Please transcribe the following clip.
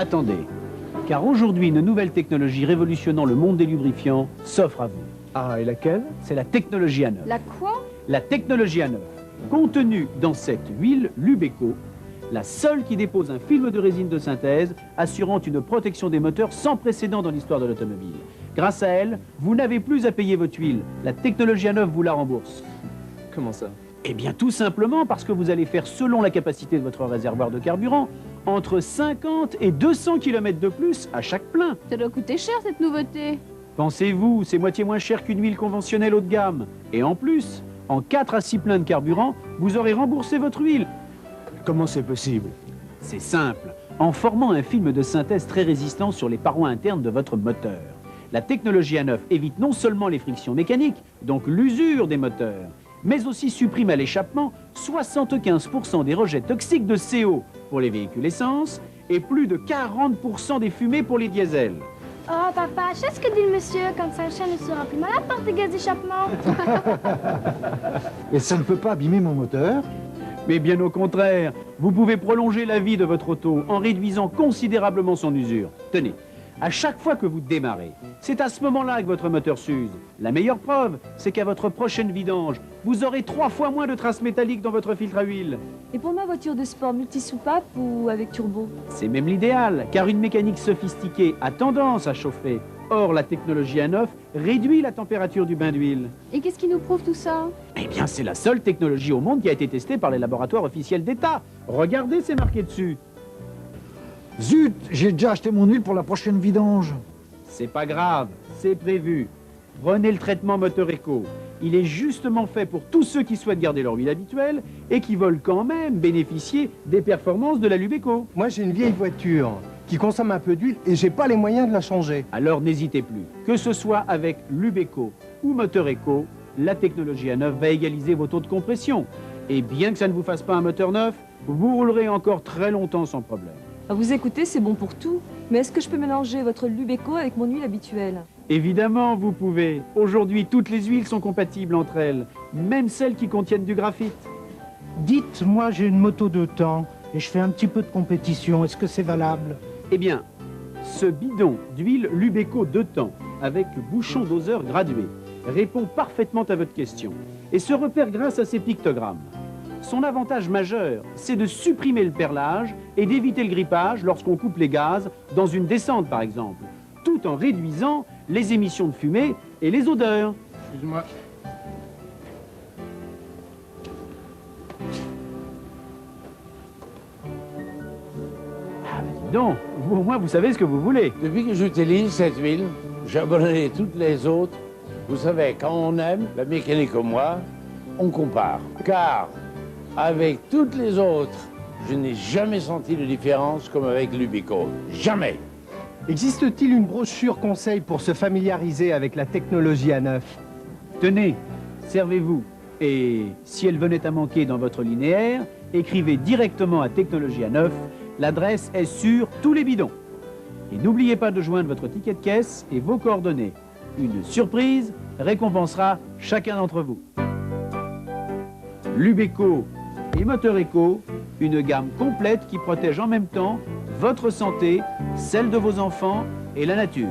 Attendez, car aujourd'hui, une nouvelle technologie révolutionnant le monde des lubrifiants s'offre à vous. Ah, et laquelle? C'est la technologie A9. La quoi? La technologie A9, contenue dans cette huile Lubeco, la seule qui dépose un film de résine de synthèse assurant une protection des moteurs sans précédent dans l'histoire de l'automobile. Grâce à elle, vous n'avez plus à payer votre huile. La technologie A9 vous la rembourse. Comment ça? Eh bien, tout simplement parce que vous allez faire, selon la capacité de votre réservoir de carburant, entre 50 et 200 km de plus à chaque plein. Ça doit coûter cher cette nouveauté. Pensez-vous, c'est moitié moins cher qu'une huile conventionnelle haut de gamme. Et en plus, en 4 à 6 pleins de carburant, vous aurez remboursé votre huile. Comment c'est possible? C'est simple, en formant un film de synthèse très résistant sur les parois internes de votre moteur. La technologie A9 évite non seulement les frictions mécaniques, donc l'usure des moteurs, mais aussi supprime à l'échappement 75% des rejets toxiques de CO pour les véhicules essence et plus de 40% des fumées pour les diesels. Oh, papa, je sais ce que dit le monsieur quand un chien ne sera plus malade par des gaz d'échappement. Et ça ne peut pas abîmer mon moteur? Mais bien au contraire, vous pouvez prolonger la vie de votre auto en réduisant considérablement son usure. Tenez, à chaque fois que vous démarrez, c'est à ce moment-là que votre moteur s'use. La meilleure preuve, c'est qu'à votre prochaine vidange, vous aurez 3 fois moins de traces métalliques dans votre filtre à huile. Et pour ma voiture de sport, multi-soupape ou avec turbo? C'est même l'idéal, car une mécanique sophistiquée a tendance à chauffer. Or, la technologie A9 réduit la température du bain d'huile. Et qu'est-ce qui nous prouve tout ça? Eh bien, c'est la seule technologie au monde qui a été testée par les laboratoires officiels d'État. Regardez, c'est marqué dessus. Zut, j'ai déjà acheté mon huile pour la prochaine vidange. C'est pas grave, c'est prévu. Prenez le traitement Moteur Eco. Il est justement fait pour tous ceux qui souhaitent garder leur huile habituelle et qui veulent quand même bénéficier des performances de la Lubeco. Moi, j'ai une vieille voiture qui consomme un peu d'huile et j'ai pas les moyens de la changer. Alors n'hésitez plus. Que ce soit avec Lubeco ou Moteur Eco, la technologie A9 va égaliser vos taux de compression. Et bien que ça ne vous fasse pas un moteur neuf, vous roulerez encore très longtemps sans problème. À vous écouter, c'est bon pour tout. Mais est-ce que je peux mélanger votre Lubeco avec mon huile habituelle? Évidemment, vous pouvez. Aujourd'hui, toutes les huiles sont compatibles entre elles, même celles qui contiennent du graphite. Dites, moi j'ai une moto de temps et je fais un petit peu de compétition. Est-ce que c'est valable? Eh bien, ce bidon d'huile Lubeco 2 temps, avec bouchon doseur gradué, répond parfaitement à votre question et se repère grâce à ses pictogrammes. Son avantage majeur, c'est de supprimer le perlage et d'éviter le grippage lorsqu'on coupe les gaz dans une descente par exemple, tout en réduisant les émissions de fumée et les odeurs. Excuse-moi. Ah ben dis donc, vous au moins vous savez ce que vous voulez. Depuis que j'utilise cette huile, j'ai abandonné toutes les autres. Vous savez, quand on aime la mécanique comme moi, on compare. Car avec toutes les autres, je n'ai jamais senti de différence comme avec Lubeco. Jamais. Existe-t-il une brochure conseil pour se familiariser avec la technologie A9? Tenez, servez-vous. Et si elle venait à manquer dans votre linéaire, écrivez directement à Technologie A9. L'adresse est sur tous les bidons. Et n'oubliez pas de joindre votre ticket de caisse et vos coordonnées. Une surprise récompensera chacun d'entre vous. Lubeco et Moteur Eco, une gamme complète qui protège en même temps votre santé, celle de vos enfants et la nature.